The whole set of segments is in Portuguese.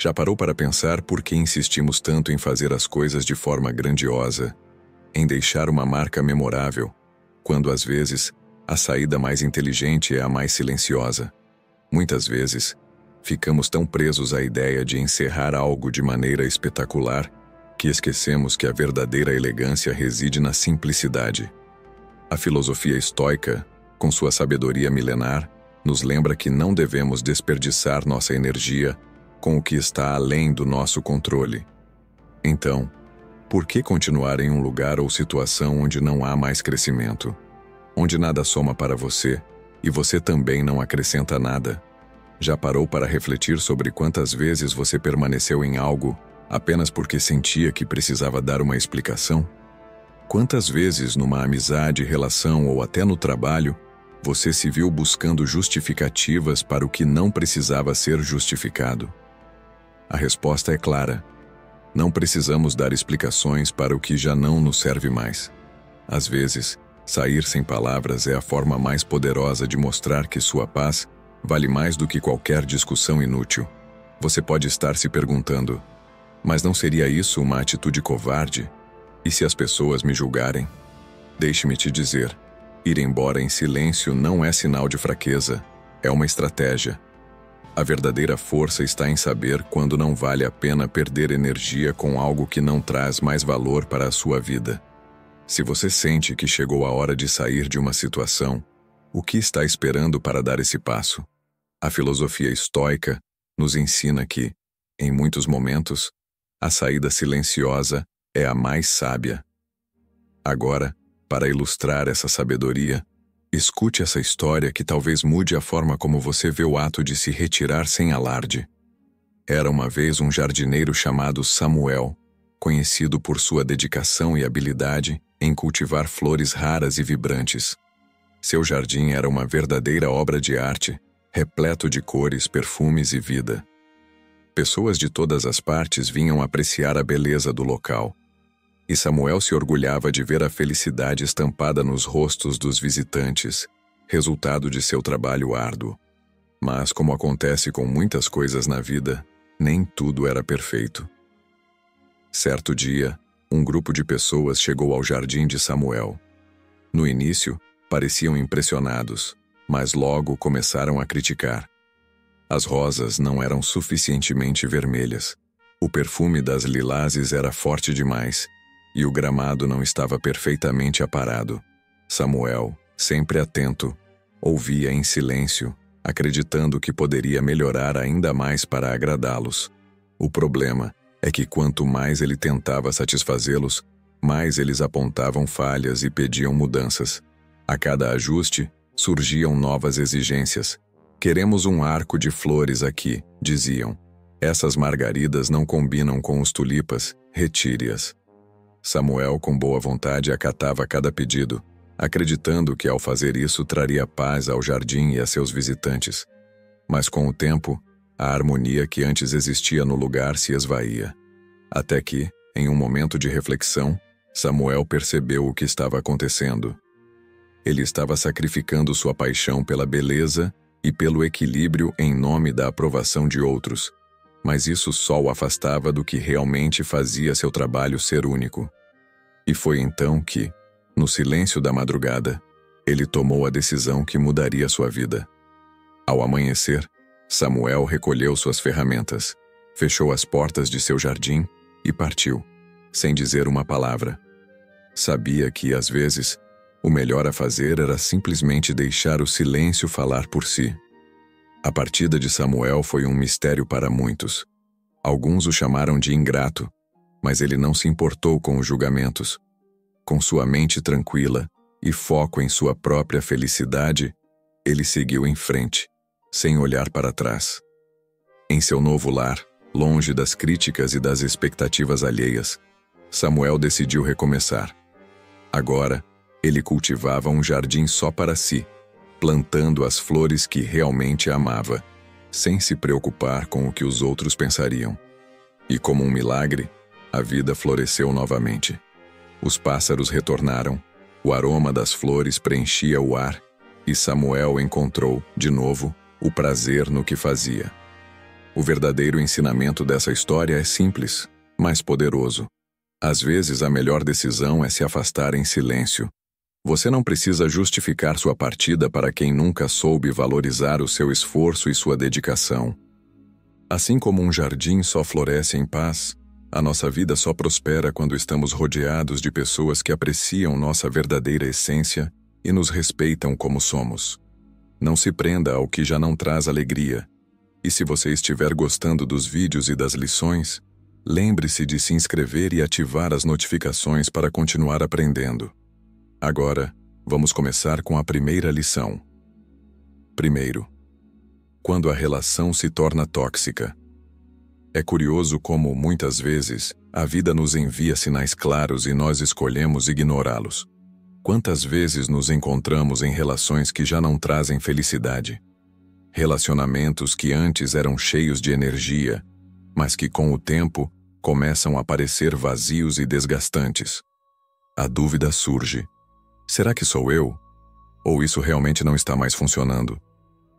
Já parou para pensar por que insistimos tanto em fazer as coisas de forma grandiosa, em deixar uma marca memorável, quando às vezes a saída mais inteligente é a mais silenciosa? Muitas vezes, ficamos tão presos à ideia de encerrar algo de maneira espetacular que esquecemos que a verdadeira elegância reside na simplicidade. A filosofia estoica, com sua sabedoria milenar, nos lembra que não devemos desperdiçar nossa energia com o que está além do nosso controle. Então, por que continuar em um lugar ou situação onde não há mais crescimento? Onde nada soma para você e você também não acrescenta nada? Já parou para refletir sobre quantas vezes você permaneceu em algo apenas porque sentia que precisava dar uma explicação? Quantas vezes numa amizade, relação ou até no trabalho, você se viu buscando justificativas para o que não precisava ser justificado? A resposta é clara. Não precisamos dar explicações para o que já não nos serve mais. Às vezes, sair sem palavras é a forma mais poderosa de mostrar que sua paz vale mais do que qualquer discussão inútil. Você pode estar se perguntando: mas não seria isso uma atitude covarde? E se as pessoas me julgarem? Deixe-me te dizer, ir embora em silêncio não é sinal de fraqueza, é uma estratégia. A verdadeira força está em saber quando não vale a pena perder energia com algo que não traz mais valor para a sua vida. Se você sente que chegou a hora de sair de uma situação, o que está esperando para dar esse passo? A filosofia estoica nos ensina que, em muitos momentos, a saída silenciosa é a mais sábia. Agora, para ilustrar essa sabedoria, escute essa história que talvez mude a forma como você vê o ato de se retirar sem alarde. Era uma vez um jardineiro chamado Samuel, conhecido por sua dedicação e habilidade em cultivar flores raras e vibrantes. Seu jardim era uma verdadeira obra de arte, repleto de cores, perfumes e vida. Pessoas de todas as partes vinham apreciar a beleza do local. E Samuel se orgulhava de ver a felicidade estampada nos rostos dos visitantes, resultado de seu trabalho árduo. Mas, como acontece com muitas coisas na vida, nem tudo era perfeito. Certo dia, um grupo de pessoas chegou ao jardim de Samuel. No início, pareciam impressionados, mas logo começaram a criticar. As rosas não eram suficientemente vermelhas, o perfume das lilazes era forte demais, e o gramado não estava perfeitamente aparado. Samuel, sempre atento, ouvia em silêncio, acreditando que poderia melhorar ainda mais para agradá-los. O problema é que quanto mais ele tentava satisfazê-los, mais eles apontavam falhas e pediam mudanças. A cada ajuste, surgiam novas exigências. Queremos um arco de flores aqui, diziam. Essas margaridas não combinam com os tulipas, retire-as. Samuel, com boa vontade, acatava cada pedido, acreditando que ao fazer isso traria paz ao jardim e a seus visitantes. Mas com o tempo, a harmonia que antes existia no lugar se esvaía. Até que, em um momento de reflexão, Samuel percebeu o que estava acontecendo. Ele estava sacrificando sua paixão pela beleza e pelo equilíbrio em nome da aprovação de outros, mas isso só o afastava do que realmente fazia seu trabalho ser único. E foi então que, no silêncio da madrugada, ele tomou a decisão que mudaria sua vida. Ao amanhecer, Samuel recolheu suas ferramentas, fechou as portas de seu jardim e partiu, sem dizer uma palavra. Sabia que, às vezes, o melhor a fazer era simplesmente deixar o silêncio falar por si. A partida de Samuel foi um mistério para muitos. Alguns o chamaram de ingrato, mas ele não se importou com os julgamentos. Com sua mente tranquila e foco em sua própria felicidade, ele seguiu em frente, sem olhar para trás. Em seu novo lar, longe das críticas e das expectativas alheias, Samuel decidiu recomeçar. Agora, ele cultivava um jardim só para si, plantando as flores que realmente amava, sem se preocupar com o que os outros pensariam. E como um milagre, a vida floresceu novamente. Os pássaros retornaram, o aroma das flores preenchia o ar, e Samuel encontrou, de novo, o prazer no que fazia. O verdadeiro ensinamento dessa história é simples, mas poderoso. Às vezes, a melhor decisão é se afastar em silêncio. Você não precisa justificar sua partida para quem nunca soube valorizar o seu esforço e sua dedicação. Assim como um jardim só floresce em paz, a nossa vida só prospera quando estamos rodeados de pessoas que apreciam nossa verdadeira essência e nos respeitam como somos. Não se prenda ao que já não traz alegria. E se você estiver gostando dos vídeos e das lições, lembre-se de se inscrever e ativar as notificações para continuar aprendendo. Agora, vamos começar com a primeira lição. Primeiro, quando a relação se torna tóxica. É curioso como, muitas vezes, a vida nos envia sinais claros e nós escolhemos ignorá-los. Quantas vezes nos encontramos em relações que já não trazem felicidade? Relacionamentos que antes eram cheios de energia, mas que com o tempo começam a parecer vazios e desgastantes. A dúvida surge: será que sou eu? Ou isso realmente não está mais funcionando?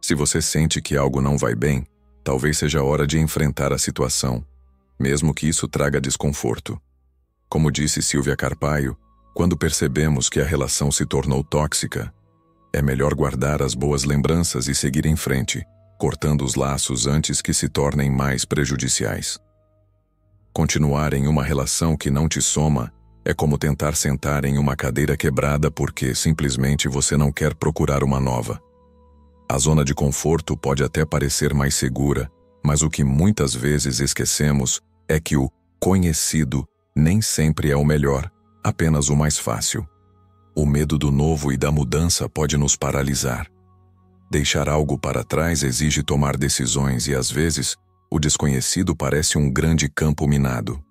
Se você sente que algo não vai bem, talvez seja hora de enfrentar a situação, mesmo que isso traga desconforto. Como disse Silvia Carpaio, quando percebemos que a relação se tornou tóxica, é melhor guardar as boas lembranças e seguir em frente, cortando os laços antes que se tornem mais prejudiciais. Continuar em uma relação que não te soma é como tentar sentar em uma cadeira quebrada porque simplesmente você não quer procurar uma nova. A zona de conforto pode até parecer mais segura, mas o que muitas vezes esquecemos é que o conhecido nem sempre é o melhor, apenas o mais fácil. O medo do novo e da mudança pode nos paralisar. Deixar algo para trás exige tomar decisões e, às vezes, o desconhecido parece um grande campo minado.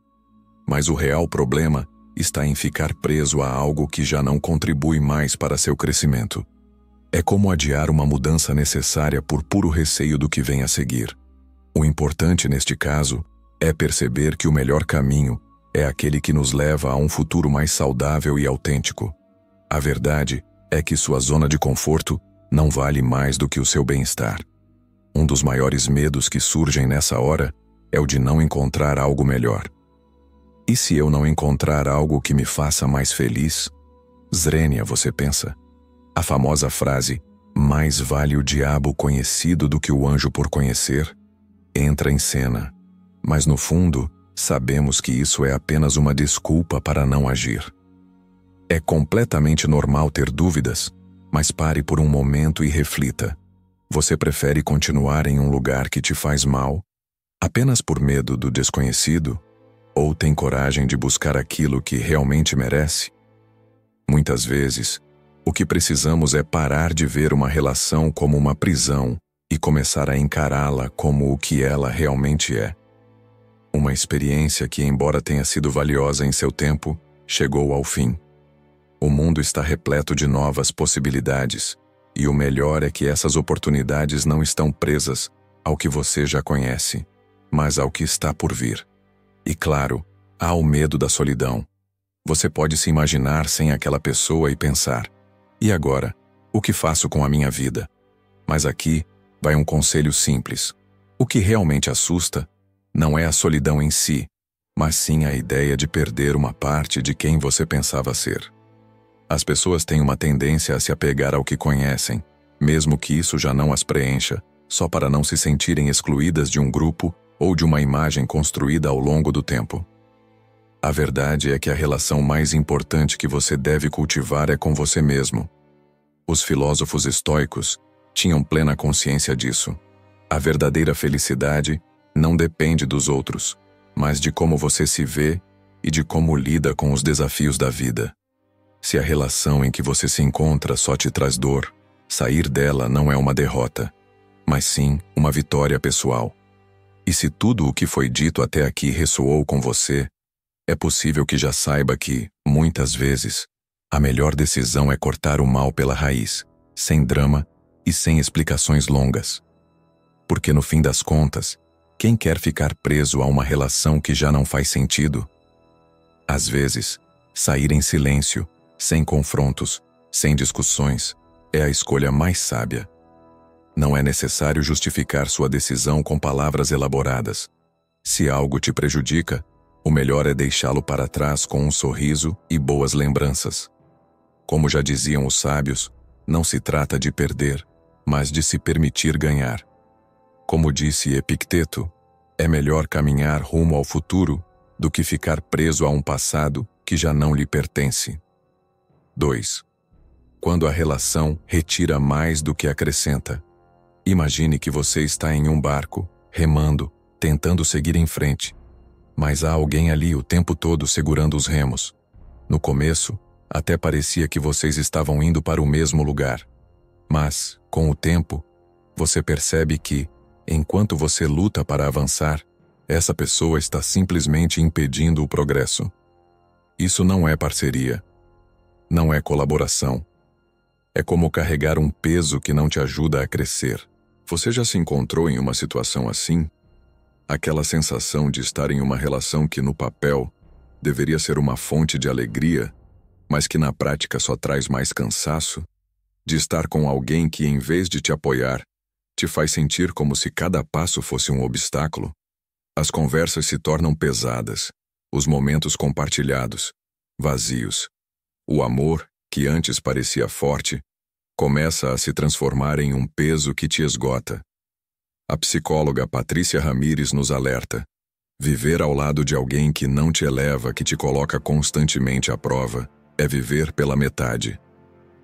Mas o real problema está em ficar preso a algo que já não contribui mais para seu crescimento. É como adiar uma mudança necessária por puro receio do que vem a seguir. O importante neste caso é perceber que o melhor caminho é aquele que nos leva a um futuro mais saudável e autêntico. A verdade é que sua zona de conforto não vale mais do que o seu bem-estar. Um dos maiores medos que surgem nessa hora é o de não encontrar algo melhor. E se eu não encontrar algo que me faça mais feliz? Zrenia, você pensa? A famosa frase, mais vale o diabo conhecido do que o anjo por conhecer, entra em cena. Mas no fundo, sabemos que isso é apenas uma desculpa para não agir. É completamente normal ter dúvidas, mas pare por um momento e reflita. Você prefere continuar em um lugar que te faz mal, apenas por medo do desconhecido? Ou tem coragem de buscar aquilo que realmente merece? Muitas vezes, o que precisamos é parar de ver uma relação como uma prisão e começar a encará-la como o que ela realmente é. Uma experiência que, embora tenha sido valiosa em seu tempo, chegou ao fim. O mundo está repleto de novas possibilidades, e o melhor é que essas oportunidades não estão presas ao que você já conhece, mas ao que está por vir. E claro, há o medo da solidão. Você pode se imaginar sem aquela pessoa e pensar: e agora? O que faço com a minha vida? Mas aqui vai um conselho simples. O que realmente assusta não é a solidão em si, mas sim a ideia de perder uma parte de quem você pensava ser. As pessoas têm uma tendência a se apegar ao que conhecem, mesmo que isso já não as preencha, só para não se sentirem excluídas de um grupo ou de uma imagem construída ao longo do tempo. A verdade é que a relação mais importante que você deve cultivar é com você mesmo. Os filósofos estoicos tinham plena consciência disso. A verdadeira felicidade não depende dos outros, mas de como você se vê e de como lida com os desafios da vida. Se a relação em que você se encontra só te traz dor, sair dela não é uma derrota, mas sim uma vitória pessoal. E se tudo o que foi dito até aqui ressoou com você, é possível que já saiba que, muitas vezes, a melhor decisão é cortar o mal pela raiz, sem drama e sem explicações longas. Porque no fim das contas, quem quer ficar preso a uma relação que já não faz sentido? Às vezes, sair em silêncio, sem confrontos, sem discussões, é a escolha mais sábia. Não é necessário justificar sua decisão com palavras elaboradas. Se algo te prejudica, o melhor é deixá-lo para trás com um sorriso e boas lembranças. Como já diziam os sábios, não se trata de perder, mas de se permitir ganhar. Como disse Epicteto, é melhor caminhar rumo ao futuro do que ficar preso a um passado que já não lhe pertence. 2. Quando a relação retira mais do que acrescenta. Imagine que você está em um barco, remando, tentando seguir em frente. Mas há alguém ali o tempo todo segurando os remos. No começo, até parecia que vocês estavam indo para o mesmo lugar. Mas, com o tempo, você percebe que, enquanto você luta para avançar, essa pessoa está simplesmente impedindo o progresso. Isso não é parceria. Não é colaboração. É como carregar um peso que não te ajuda a crescer. Você já se encontrou em uma situação assim? Aquela sensação de estar em uma relação que no papel deveria ser uma fonte de alegria, mas que na prática só traz mais cansaço? De estar com alguém que, em vez de te apoiar, te faz sentir como se cada passo fosse um obstáculo? As conversas se tornam pesadas, os momentos compartilhados, vazios. O amor, que antes parecia forte, começa a se transformar em um peso que te esgota. A psicóloga Patrícia Ramires nos alerta: viver ao lado de alguém que não te eleva, que te coloca constantemente à prova, é viver pela metade.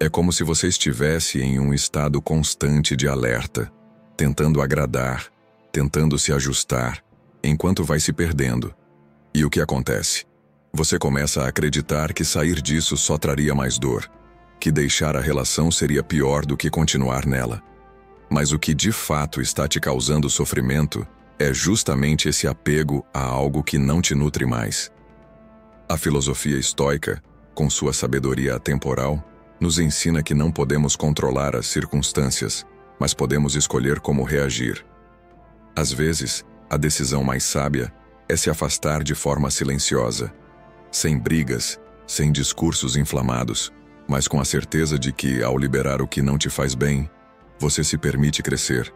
É como se você estivesse em um estado constante de alerta, tentando agradar, tentando se ajustar, enquanto vai se perdendo. E o que acontece? Você começa a acreditar que sair disso só traria mais dor, que deixar a relação seria pior do que continuar nela. Mas o que de fato está te causando sofrimento é justamente esse apego a algo que não te nutre mais. A filosofia estoica, com sua sabedoria atemporal, nos ensina que não podemos controlar as circunstâncias, mas podemos escolher como reagir. Às vezes, a decisão mais sábia é se afastar de forma silenciosa, sem brigas, sem discursos inflamados, mas com a certeza de que, ao liberar o que não te faz bem, você se permite crescer.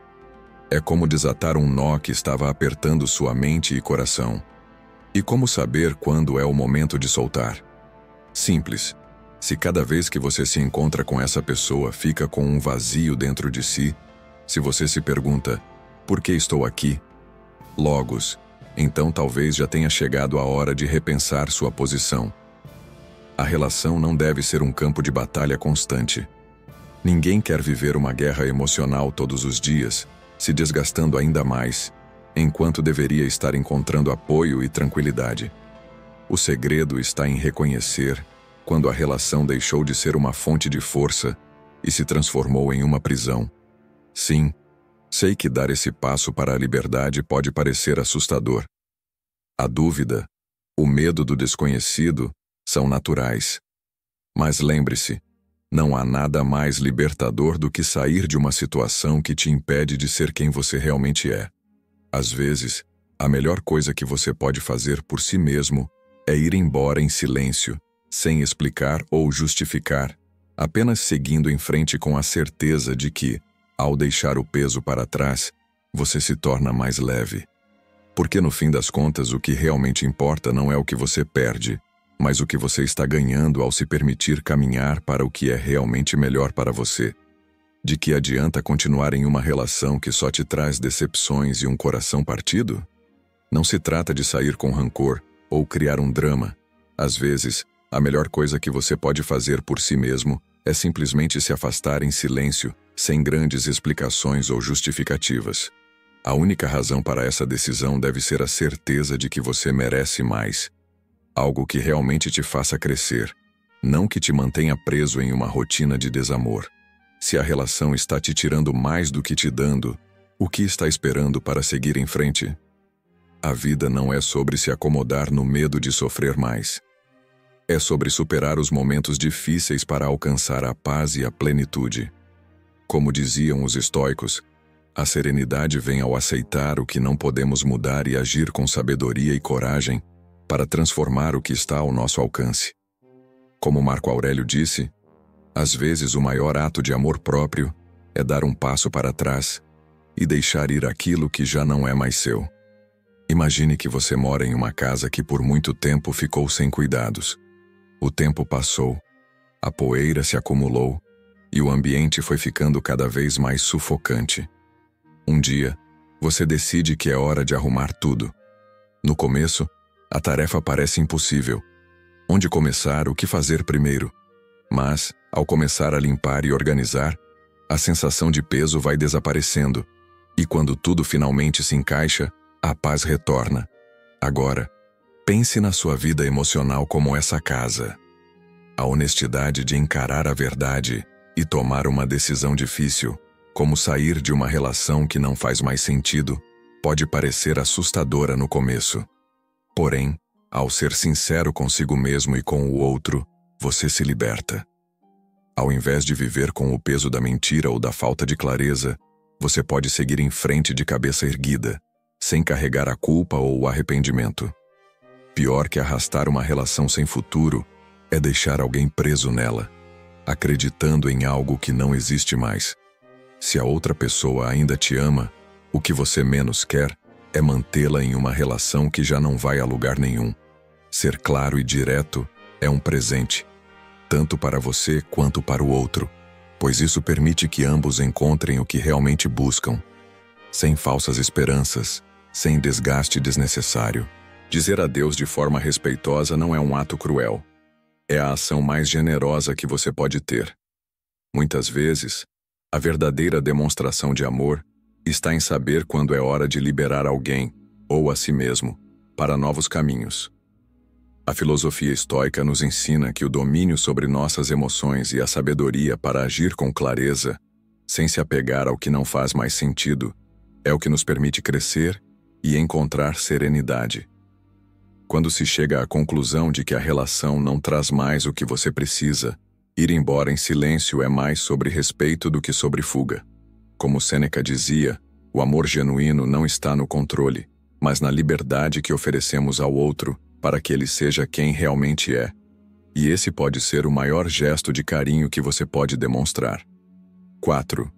É como desatar um nó que estava apertando sua mente e coração. E como saber quando é o momento de soltar? Simples. Se cada vez que você se encontra com essa pessoa fica com um vazio dentro de si, se você se pergunta, por que estou aqui? Logos, então talvez já tenha chegado a hora de repensar sua posição. A relação não deve ser um campo de batalha constante. Ninguém quer viver uma guerra emocional todos os dias, se desgastando ainda mais, enquanto deveria estar encontrando apoio e tranquilidade. O segredo está em reconhecer quando a relação deixou de ser uma fonte de força e se transformou em uma prisão. Sim, sei que dar esse passo para a liberdade pode parecer assustador. A dúvida, o medo do desconhecido são naturais. Mas lembre-se, não há nada mais libertador do que sair de uma situação que te impede de ser quem você realmente é. Às vezes, a melhor coisa que você pode fazer por si mesmo é ir embora em silêncio, sem explicar ou justificar, apenas seguindo em frente com a certeza de que, ao deixar o peso para trás, você se torna mais leve. Porque no fim das contas o que realmente importa não é o que você perde, mas o que você está ganhando ao se permitir caminhar para o que é realmente melhor para você. De que adianta continuar em uma relação que só te traz decepções e um coração partido? Não se trata de sair com rancor ou criar um drama. Às vezes, a melhor coisa que você pode fazer por si mesmo é simplesmente se afastar em silêncio, sem grandes explicações ou justificativas. A única razão para essa decisão deve ser a certeza de que você merece mais. Algo que realmente te faça crescer, não que te mantenha preso em uma rotina de desamor. Se a relação está te tirando mais do que te dando, o que está esperando para seguir em frente? A vida não é sobre se acomodar no medo de sofrer mais. É sobre superar os momentos difíceis para alcançar a paz e a plenitude. Como diziam os estoicos, a serenidade vem ao aceitar o que não podemos mudar e agir com sabedoria e coragem para transformar o que está ao nosso alcance. Como Marco Aurélio disse, às vezes o maior ato de amor próprio é dar um passo para trás e deixar ir aquilo que já não é mais seu. Imagine que você mora em uma casa que por muito tempo ficou sem cuidados. O tempo passou, a poeira se acumulou e o ambiente foi ficando cada vez mais sufocante. Um dia, você decide que é hora de arrumar tudo. No começo, a tarefa parece impossível. Onde começar, o que fazer primeiro? Mas, ao começar a limpar e organizar, a sensação de peso vai desaparecendo, e quando tudo finalmente se encaixa, a paz retorna. Agora, pense na sua vida emocional como essa casa. A honestidade de encarar a verdade e tomar uma decisão difícil, como sair de uma relação que não faz mais sentido, pode parecer assustadora no começo. Porém, ao ser sincero consigo mesmo e com o outro, você se liberta. Ao invés de viver com o peso da mentira ou da falta de clareza, você pode seguir em frente de cabeça erguida, sem carregar a culpa ou o arrependimento. Pior que arrastar uma relação sem futuro é deixar alguém preso nela, acreditando em algo que não existe mais. Se a outra pessoa ainda te ama, o que você menos quer é mantê-la em uma relação que já não vai a lugar nenhum. Ser claro e direto é um presente, tanto para você quanto para o outro, pois isso permite que ambos encontrem o que realmente buscam, sem falsas esperanças, sem desgaste desnecessário. Dizer adeus de forma respeitosa não é um ato cruel. É a ação mais generosa que você pode ter. Muitas vezes, a verdadeira demonstração de amor está em saber quando é hora de liberar alguém, ou a si mesmo, para novos caminhos. A filosofia estoica nos ensina que o domínio sobre nossas emoções e a sabedoria para agir com clareza, sem se apegar ao que não faz mais sentido, é o que nos permite crescer e encontrar serenidade. Quando se chega à conclusão de que a relação não traz mais o que você precisa, ir embora em silêncio é mais sobre respeito do que sobre fuga. Como Sêneca dizia, o amor genuíno não está no controle, mas na liberdade que oferecemos ao outro para que ele seja quem realmente é. E esse pode ser o maior gesto de carinho que você pode demonstrar. 4.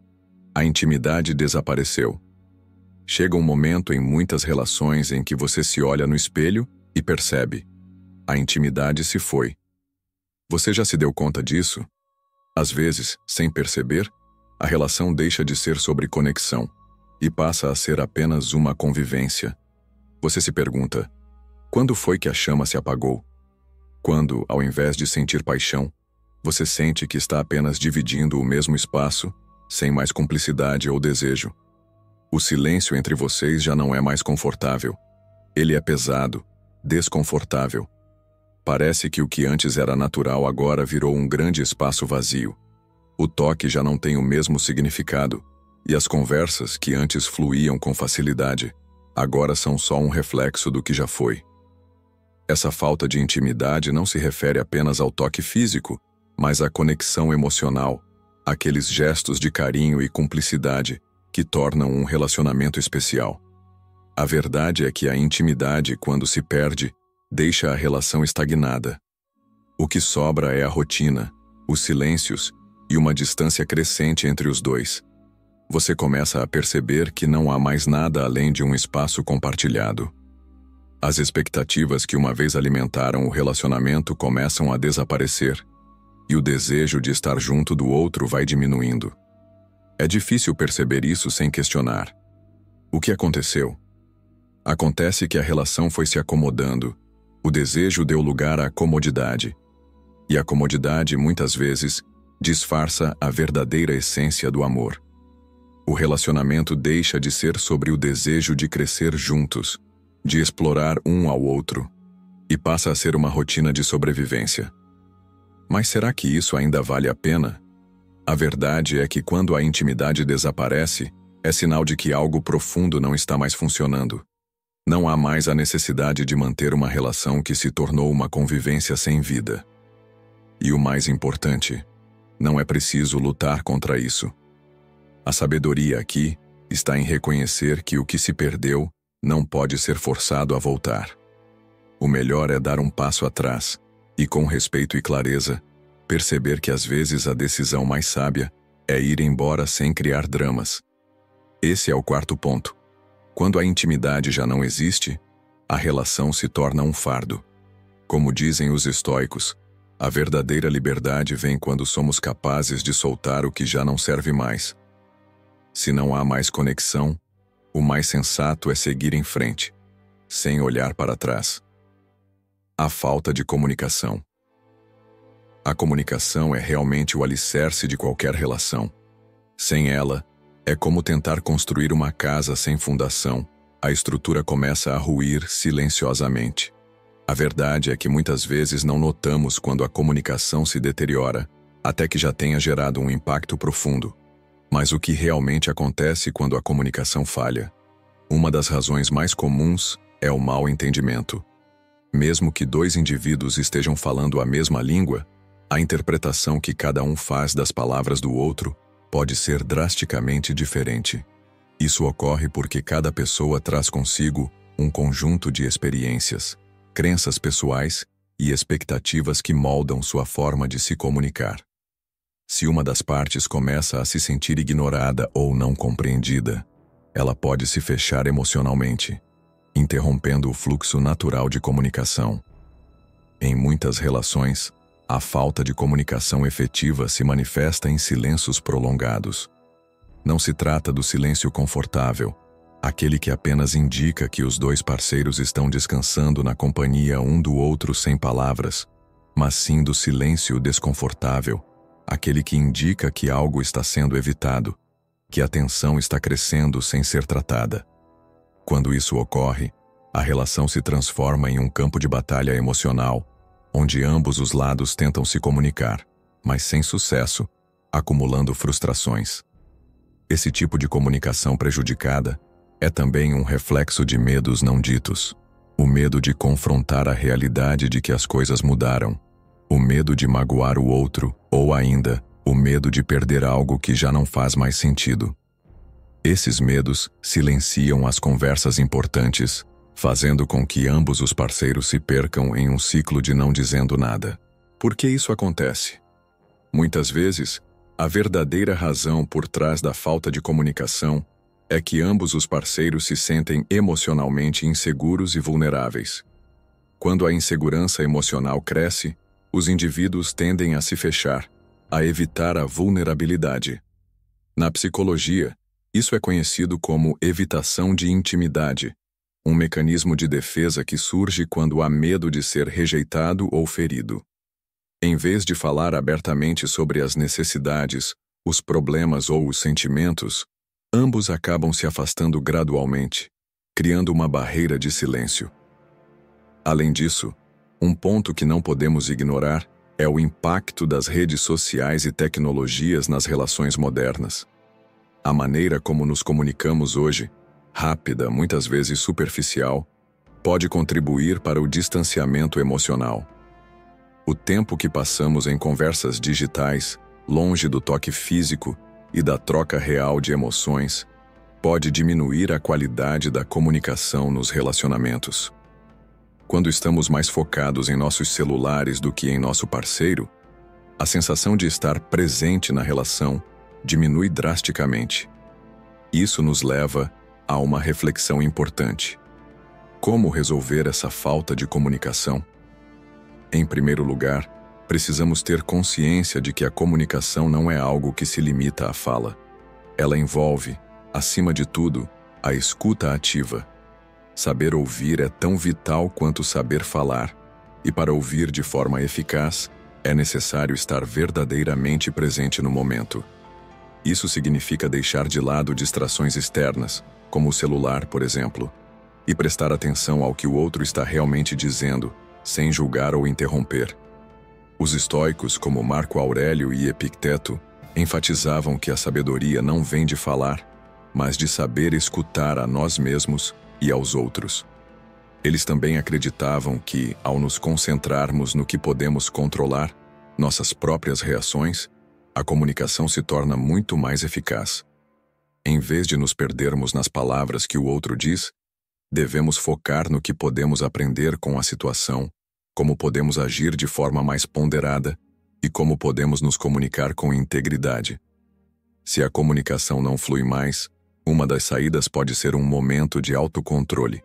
A intimidade desapareceu. Chega um momento em muitas relações em que você se olha no espelho e percebe: a intimidade se foi. Você já se deu conta disso? Às vezes, sem perceber, a relação deixa de ser sobre conexão e passa a ser apenas uma convivência. Você se pergunta: quando foi que a chama se apagou? Quando, ao invés de sentir paixão, você sente que está apenas dividindo o mesmo espaço, sem mais cumplicidade ou desejo. O silêncio entre vocês já não é mais confortável. Ele é pesado, desconfortável. Parece que o que antes era natural agora virou um grande espaço vazio. O toque já não tem o mesmo significado, e as conversas que antes fluíam com facilidade, agora são só um reflexo do que já foi. Essa falta de intimidade não se refere apenas ao toque físico, mas à conexão emocional, aqueles gestos de carinho e cumplicidade que tornam um relacionamento especial. A verdade é que a intimidade, quando se perde, deixa a relação estagnada. O que sobra é a rotina, os silêncios e uma distância crescente entre os dois. Você começa a perceber que não há mais nada além de um espaço compartilhado. As expectativas que uma vez alimentaram o relacionamento começam a desaparecer, e o desejo de estar junto do outro vai diminuindo. É difícil perceber isso sem questionar. O que aconteceu? Acontece que a relação foi se acomodando, o desejo deu lugar à comodidade, e a comodidade, muitas vezes, disfarça a verdadeira essência do amor. O relacionamento deixa de ser sobre o desejo de crescer juntos, de explorar um ao outro, e passa a ser uma rotina de sobrevivência. Mas será que isso ainda vale a pena? A verdade é que quando a intimidade desaparece, é sinal de que algo profundo não está mais funcionando. Não há mais a necessidade de manter uma relação que se tornou uma convivência sem vida. E o mais importante, não é preciso lutar contra isso. A sabedoria aqui está em reconhecer que o que se perdeu não pode ser forçado a voltar. O melhor é dar um passo atrás e, com respeito e clareza, perceber que às vezes a decisão mais sábia É ir embora sem criar dramas. Esse é o quarto ponto. Quando a intimidade já não existe, a relação se torna um fardo. Como dizem os estoicos, a verdadeira liberdade vem quando somos capazes de soltar o que já não serve mais. Se não há mais conexão, o mais sensato é seguir em frente, sem olhar para trás. A falta de comunicação. A comunicação é realmente o alicerce de qualquer relação. Sem ela, é como tentar construir uma casa sem fundação. A estrutura começa a ruir silenciosamente. A verdade é que muitas vezes não notamos quando a comunicação se deteriora, até que já tenha gerado um impacto profundo. Mas o que realmente acontece quando a comunicação falha? Uma das razões mais comuns é o mau entendimento. Mesmo que dois indivíduos estejam falando a mesma língua, a interpretação que cada um faz das palavras do outro pode ser drasticamente diferente. Isso ocorre porque cada pessoa traz consigo um conjunto de experiências, crenças pessoais e expectativas que moldam sua forma de se comunicar. Se uma das partes começa a se sentir ignorada ou não compreendida, ela pode se fechar emocionalmente, interrompendo o fluxo natural de comunicação. Em muitas relações, a falta de comunicação efetiva se manifesta em silêncios prolongados. Não se trata do silêncio confortável, aquele que apenas indica que os dois parceiros estão descansando na companhia um do outro sem palavras, mas sim do silêncio desconfortável, aquele que indica que algo está sendo evitado, que a tensão está crescendo sem ser tratada. Quando isso ocorre, a relação se transforma em um campo de batalha emocional, onde ambos os lados tentam se comunicar, mas sem sucesso, acumulando frustrações. Esse tipo de comunicação prejudicada é também um reflexo de medos não ditos. O medo de confrontar a realidade de que as coisas mudaram, o medo de magoar o outro, ou ainda, o medo de perder algo que já não faz mais sentido. Esses medos silenciam as conversas importantes, fazendo com que ambos os parceiros se percam em um ciclo de não dizendo nada. Por que isso acontece? Muitas vezes, a verdadeira razão por trás da falta de comunicação é que ambos os parceiros se sentem emocionalmente inseguros e vulneráveis. Quando a insegurança emocional cresce, os indivíduos tendem a se fechar, a evitar a vulnerabilidade. Na psicologia, isso é conhecido como evitação de intimidade, um mecanismo de defesa que surge quando há medo de ser rejeitado ou ferido. Em vez de falar abertamente sobre as necessidades, os problemas ou os sentimentos, ambos acabam se afastando gradualmente, criando uma barreira de silêncio. Além disso, um ponto que não podemos ignorar é o impacto das redes sociais e tecnologias nas relações modernas. A maneira como nos comunicamos hoje, rápida, muitas vezes superficial, pode contribuir para o distanciamento emocional. O tempo que passamos em conversas digitais, longe do toque físico e da troca real de emoções, pode diminuir a qualidade da comunicação nos relacionamentos. Quando estamos mais focados em nossos celulares do que em nosso parceiro, a sensação de estar presente na relação diminui drasticamente. Isso nos leva a uma reflexão importante. Como resolver essa falta de comunicação? Em primeiro lugar, precisamos ter consciência de que a comunicação não é algo que se limita à fala. Ela envolve, acima de tudo, a escuta ativa. Saber ouvir é tão vital quanto saber falar, e para ouvir de forma eficaz, é necessário estar verdadeiramente presente no momento. Isso significa deixar de lado distrações externas, como o celular, por exemplo, e prestar atenção ao que o outro está realmente dizendo, sem julgar ou interromper. Os estoicos, como Marco Aurélio e Epicteto, enfatizavam que a sabedoria não vem de falar, mas de saber escutar a nós mesmos e aos outros. Eles também acreditavam que, ao nos concentrarmos no que podemos controlar, nossas próprias reações, a comunicação se torna muito mais eficaz. Em vez de nos perdermos nas palavras que o outro diz, devemos focar no que podemos aprender com a situação, como podemos agir de forma mais ponderada e como podemos nos comunicar com integridade. Se a comunicação não flui mais, uma das saídas pode ser um momento de autocontrole.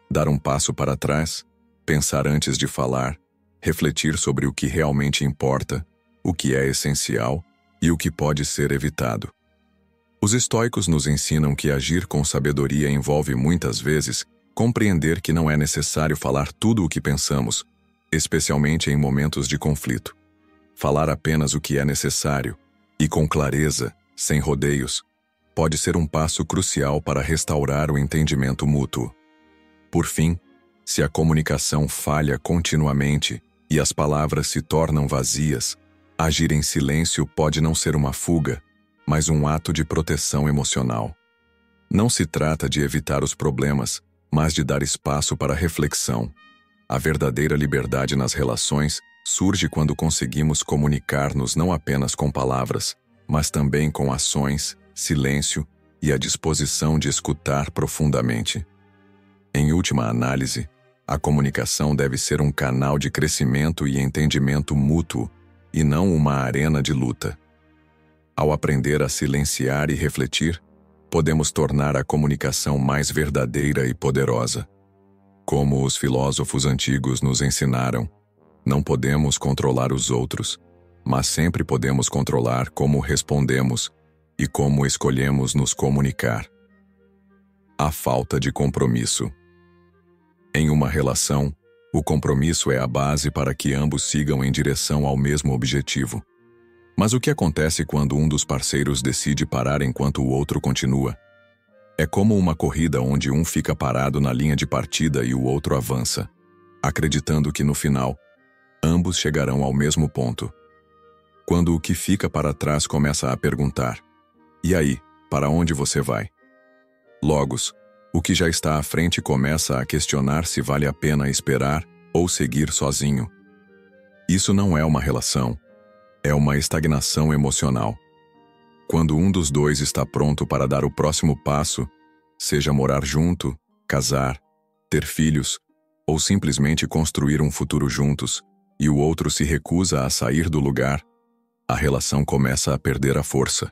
Dar um passo para trás, pensar antes de falar, refletir sobre o que realmente importa, o que é essencial e o que pode ser evitado. Os estoicos nos ensinam que agir com sabedoria envolve muitas vezes compreender que não é necessário falar tudo o que pensamos, especialmente em momentos de conflito. Falar apenas o que é necessário, e com clareza, sem rodeios, pode ser um passo crucial para restaurar o entendimento mútuo. Por fim, se a comunicação falha continuamente e as palavras se tornam vazias, agir em silêncio pode não ser uma fuga, mas um ato de proteção emocional. Não se trata de evitar os problemas, mas de dar espaço para reflexão. A verdadeira liberdade nas relações surge quando conseguimos comunicar-nos não apenas com palavras, mas também com ações, silêncio e a disposição de escutar profundamente. Em última análise, a comunicação deve ser um canal de crescimento e entendimento mútuo, e não uma arena de luta. Ao aprender a silenciar e refletir, podemos tornar a comunicação mais verdadeira e poderosa. Como os filósofos antigos nos ensinaram, não podemos controlar os outros, mas sempre podemos controlar como respondemos e como escolhemos nos comunicar. A falta de compromisso. Em uma relação, o compromisso é a base para que ambos sigam em direção ao mesmo objetivo. Mas o que acontece quando um dos parceiros decide parar enquanto o outro continua? É como uma corrida onde um fica parado na linha de partida e o outro avança, acreditando que no final, ambos chegarão ao mesmo ponto. Quando o que fica para trás começa a perguntar: "E aí, para onde você vai?" Logos, o que já está à frente começa a questionar se vale a pena esperar ou seguir sozinho. Isso não é uma relação, é uma estagnação emocional. Quando um dos dois está pronto para dar o próximo passo, seja morar junto, casar, ter filhos, ou simplesmente construir um futuro juntos, e o outro se recusa a sair do lugar, a relação começa a perder a força.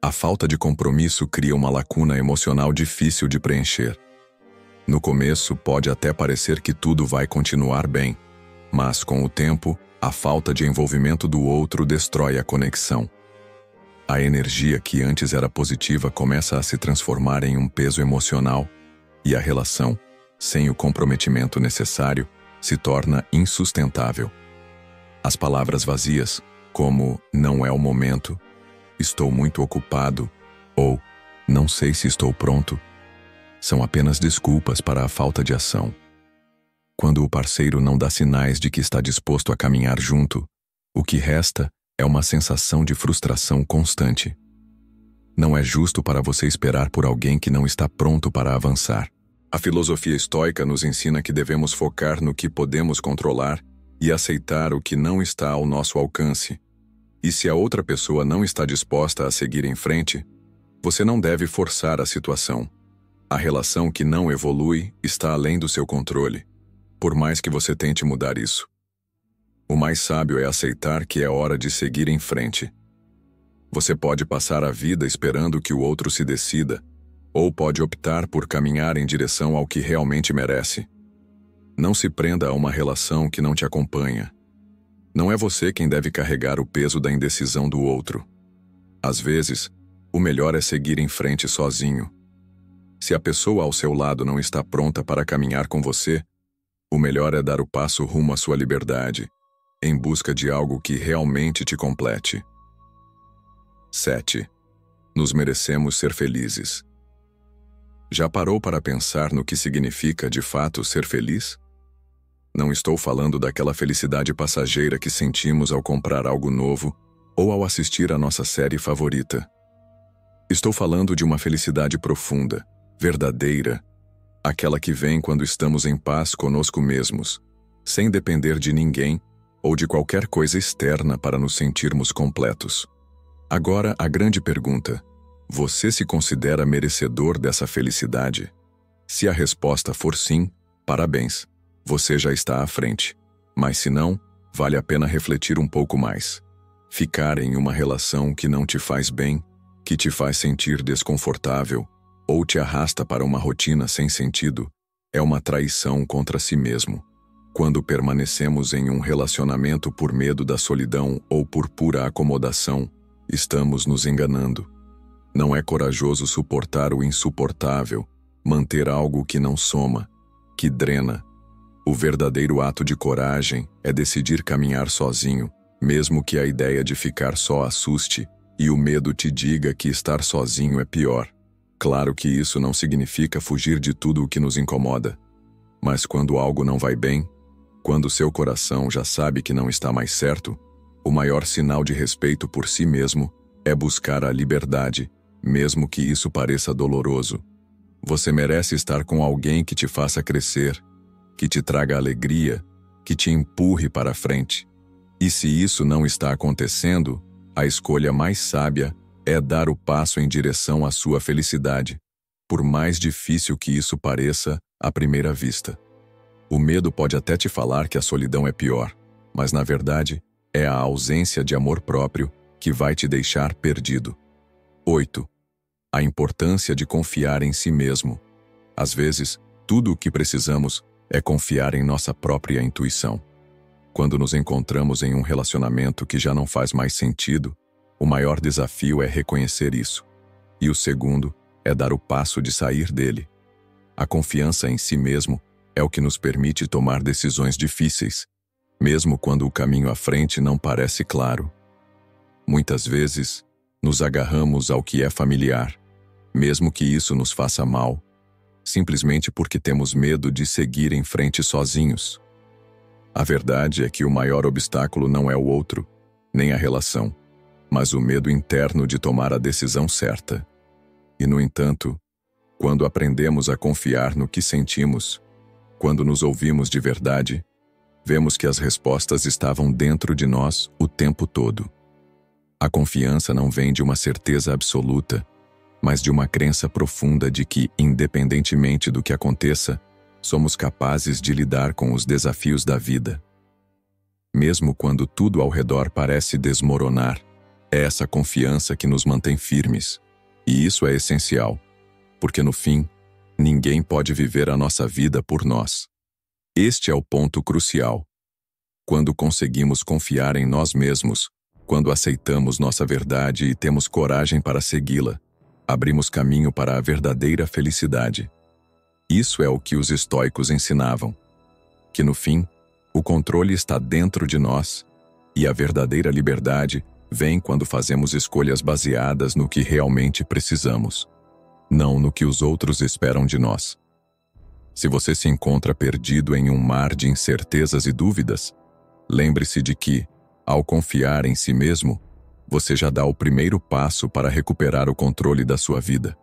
A falta de compromisso cria uma lacuna emocional difícil de preencher. No começo, pode até parecer que tudo vai continuar bem, mas com o tempo, a falta de envolvimento do outro destrói a conexão. A energia que antes era positiva começa a se transformar em um peso emocional, e a relação, sem o comprometimento necessário, se torna insustentável. As palavras vazias, como "não é o momento", "estou muito ocupado" ou "não sei se estou pronto", são apenas desculpas para a falta de ação. Quando o parceiro não dá sinais de que está disposto a caminhar junto, o que resta é uma sensação de frustração constante. Não é justo para você esperar por alguém que não está pronto para avançar. A filosofia estoica nos ensina que devemos focar no que podemos controlar e aceitar o que não está ao nosso alcance. E se a outra pessoa não está disposta a seguir em frente, você não deve forçar a situação. A relação que não evolui está além do seu controle, por mais que você tente mudar isso. O mais sábio é aceitar que é hora de seguir em frente. Você pode passar a vida esperando que o outro se decida, ou pode optar por caminhar em direção ao que realmente merece. Não se prenda a uma relação que não te acompanha. Não é você quem deve carregar o peso da indecisão do outro. Às vezes, o melhor é seguir em frente sozinho. Se a pessoa ao seu lado não está pronta para caminhar com você, o melhor é dar o passo rumo à sua liberdade, em busca de algo que realmente te complete. 7. Nos merecemos ser felizes. Já parou para pensar no que significa, de fato, ser feliz? Não estou falando daquela felicidade passageira que sentimos ao comprar algo novo ou ao assistir à nossa série favorita. Estou falando de uma felicidade profunda, verdadeira, aquela que vem quando estamos em paz conosco mesmos, sem depender de ninguém ou de qualquer coisa externa para nos sentirmos completos. Agora, a grande pergunta: você se considera merecedor dessa felicidade? Se a resposta for sim, parabéns, você já está à frente. Mas se não, vale a pena refletir um pouco mais. Ficar em uma relação que não te faz bem que te faz sentir desconfortável ou te arrasta para uma rotina sem sentido, é uma traição contra si mesmo. Quando permanecemos em um relacionamento por medo da solidão ou por pura acomodação, estamos nos enganando. Não é corajoso suportar o insuportável, manter algo que não soma, que drena. O verdadeiro ato de coragem é decidir caminhar sozinho, mesmo que a ideia de ficar só assuste e o medo te diga que estar sozinho é pior. Claro que isso não significa fugir de tudo o que nos incomoda. Mas quando algo não vai bem, quando seu coração já sabe que não está mais certo, o maior sinal de respeito por si mesmo é buscar a liberdade, mesmo que isso pareça doloroso. Você merece estar com alguém que te faça crescer, que te traga alegria, que te empurre para frente. E se isso não está acontecendo, a escolha mais sábia é dar o passo em direção à sua felicidade, por mais difícil que isso pareça à primeira vista. O medo pode até te falar que a solidão é pior, mas na verdade é a ausência de amor próprio que vai te deixar perdido. 8. A importância de confiar em si mesmo. Às vezes, tudo o que precisamos é confiar em nossa própria intuição. Quando nos encontramos em um relacionamento que já não faz mais sentido, o maior desafio é reconhecer isso. E o segundo é dar o passo de sair dele. A confiança em si mesmo é o que nos permite tomar decisões difíceis, mesmo quando o caminho à frente não parece claro. Muitas vezes, nos agarramos ao que é familiar, mesmo que isso nos faça mal, simplesmente porque temos medo de seguir em frente sozinhos. A verdade é que o maior obstáculo não é o outro, nem a relação, mas o medo interno de tomar a decisão certa. E, no entanto, quando aprendemos a confiar no que sentimos, quando nos ouvimos de verdade, vemos que as respostas estavam dentro de nós o tempo todo. A confiança não vem de uma certeza absoluta, mas de uma crença profunda de que, independentemente do que aconteça, somos capazes de lidar com os desafios da vida. Mesmo quando tudo ao redor parece desmoronar, é essa confiança que nos mantém firmes. E isso é essencial, porque no fim, ninguém pode viver a nossa vida por nós. Este é o ponto crucial. Quando conseguimos confiar em nós mesmos, quando aceitamos nossa verdade e temos coragem para segui-la, abrimos caminho para a verdadeira felicidade. Isso é o que os estoicos ensinavam, que no fim, o controle está dentro de nós, e a verdadeira liberdade vem quando fazemos escolhas baseadas no que realmente precisamos, não no que os outros esperam de nós. Se você se encontra perdido em um mar de incertezas e dúvidas, lembre-se de que, ao confiar em si mesmo, você já dá o primeiro passo para recuperar o controle da sua vida.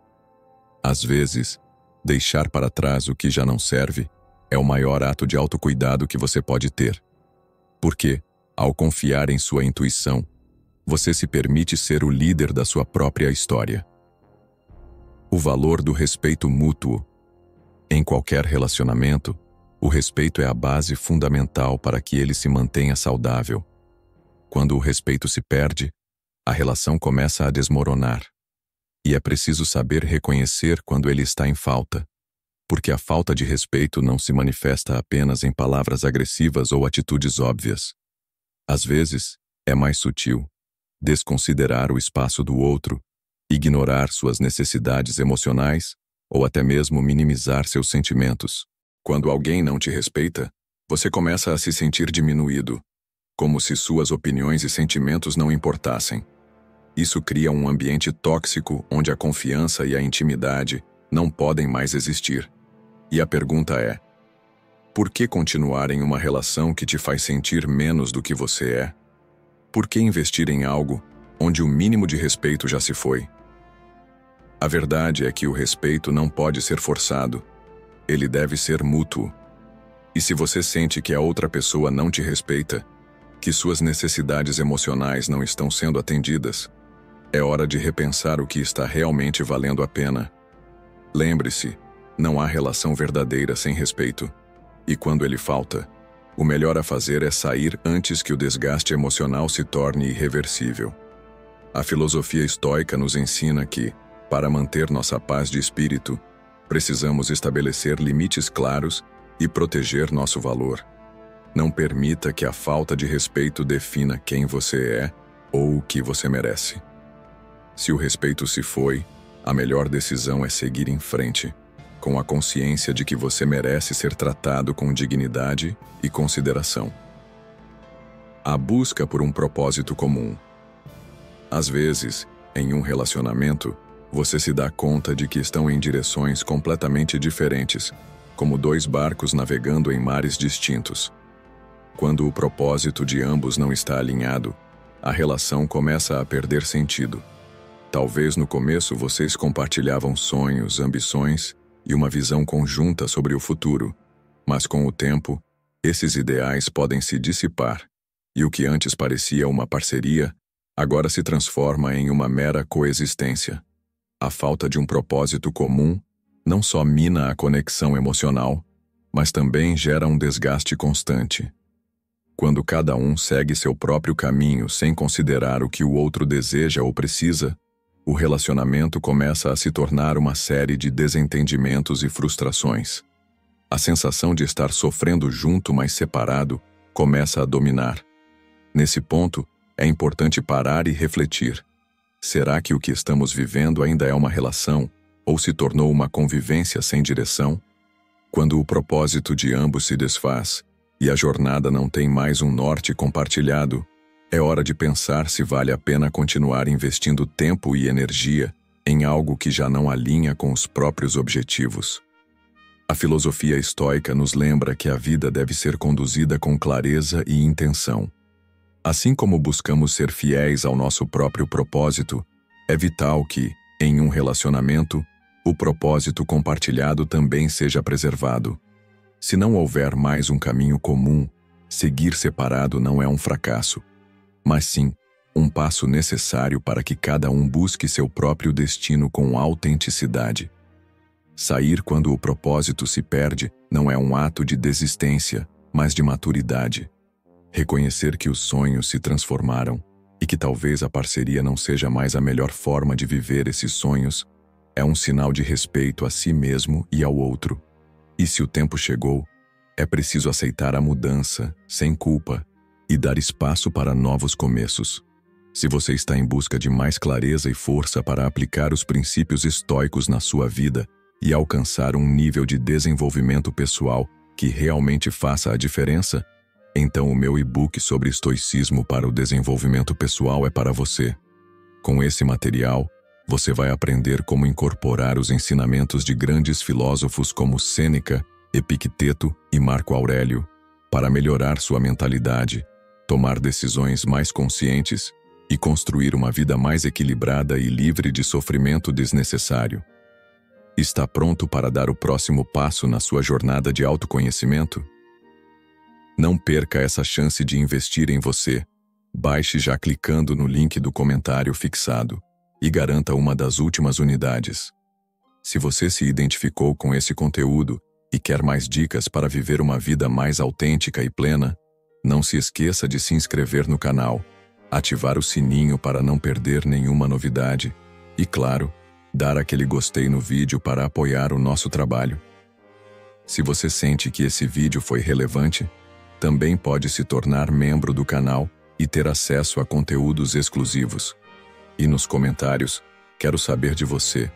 Às vezes, deixar para trás o que já não serve é o maior ato de autocuidado que você pode ter. Porque, ao confiar em sua intuição, você se permite ser o líder da sua própria história. O valor do respeito mútuo. Em qualquer relacionamento, o respeito é a base fundamental para que ele se mantenha saudável. Quando o respeito se perde, a relação começa a desmoronar. E é preciso saber reconhecer quando ele está em falta, porque a falta de respeito não se manifesta apenas em palavras agressivas ou atitudes óbvias. Às vezes, é mais sutil. Desconsiderar o espaço do outro, ignorar suas necessidades emocionais ou até mesmo minimizar seus sentimentos. Quando alguém não te respeita, você começa a se sentir diminuído, como se suas opiniões e sentimentos não importassem. Isso cria um ambiente tóxico onde a confiança e a intimidade não podem mais existir. E a pergunta é: por que continuar em uma relação que te faz sentir menos do que você é? Por que investir em algo onde o mínimo de respeito já se foi? A verdade é que o respeito não pode ser forçado. Ele deve ser mútuo. E se você sente que a outra pessoa não te respeita, que suas necessidades emocionais não estão sendo atendidas, é hora de repensar o que está realmente valendo a pena. Lembre-se, não há relação verdadeira sem respeito. E quando ele falta, o melhor a fazer é sair antes que o desgaste emocional se torne irreversível. A filosofia estoica nos ensina que, para manter nossa paz de espírito, precisamos estabelecer limites claros e proteger nosso valor. Não permita que a falta de respeito defina quem você é ou o que você merece. Se o respeito se foi, a melhor decisão é seguir em frente, com a consciência de que você merece ser tratado com dignidade e consideração. A busca por um propósito comum. Às vezes, em um relacionamento, você se dá conta de que estão em direções completamente diferentes, como dois barcos navegando em mares distintos. Quando o propósito de ambos não está alinhado, a relação começa a perder sentido. Talvez no começo vocês compartilhavam sonhos, ambições e uma visão conjunta sobre o futuro, mas com o tempo, esses ideais podem se dissipar, e o que antes parecia uma parceria, agora se transforma em uma mera coexistência. A falta de um propósito comum não só mina a conexão emocional, mas também gera um desgaste constante. Quando cada um segue seu próprio caminho sem considerar o que o outro deseja ou precisa, o relacionamento começa a se tornar uma série de desentendimentos e frustrações. A sensação de estar sofrendo junto, mas separado, começa a dominar. Nesse ponto, é importante parar e refletir. Será que o que estamos vivendo ainda é uma relação, ou se tornou uma convivência sem direção? Quando o propósito de ambos se desfaz, e a jornada não tem mais um norte compartilhado, é hora de pensar se vale a pena continuar investindo tempo e energia em algo que já não alinha com os próprios objetivos. A filosofia estoica nos lembra que a vida deve ser conduzida com clareza e intenção. Assim como buscamos ser fiéis ao nosso próprio propósito, é vital que, em um relacionamento, o propósito compartilhado também seja preservado. Se não houver mais um caminho comum, seguir separado não é um fracasso, mas sim um passo necessário para que cada um busque seu próprio destino com autenticidade. Sair quando o propósito se perde não é um ato de desistência, mas de maturidade. Reconhecer que os sonhos se transformaram e que talvez a parceria não seja mais a melhor forma de viver esses sonhos é um sinal de respeito a si mesmo e ao outro. E se o tempo chegou, é preciso aceitar a mudança, sem culpa, e dar espaço para novos começos. Se você está em busca de mais clareza e força para aplicar os princípios estoicos na sua vida e alcançar um nível de desenvolvimento pessoal que realmente faça a diferença, então o meu e-book sobre estoicismo para o desenvolvimento pessoal é para você. Com esse material, você vai aprender como incorporar os ensinamentos de grandes filósofos como Sêneca, Epicteto e Marco Aurélio, para melhorar sua mentalidade, tomar decisões mais conscientes e construir uma vida mais equilibrada e livre de sofrimento desnecessário. Está pronto para dar o próximo passo na sua jornada de autoconhecimento? Não perca essa chance de investir em você. Baixe já clicando no link do comentário fixado e garanta uma das últimas unidades. Se você se identificou com esse conteúdo e quer mais dicas para viver uma vida mais autêntica e plena, não se esqueça de se inscrever no canal, ativar o sininho para não perder nenhuma novidade e, claro, dar aquele gostei no vídeo para apoiar o nosso trabalho. Se você sente que esse vídeo foi relevante, também pode se tornar membro do canal e ter acesso a conteúdos exclusivos. E nos comentários, quero saber de você.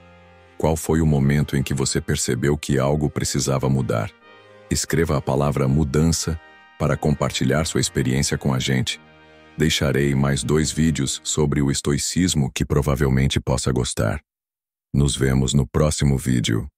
Qual foi o momento em que você percebeu que algo precisava mudar? Escreva a palavra mudança para compartilhar sua experiência com a gente. Deixarei mais 2 vídeos sobre o estoicismo que provavelmente possa gostar. Nos vemos no próximo vídeo.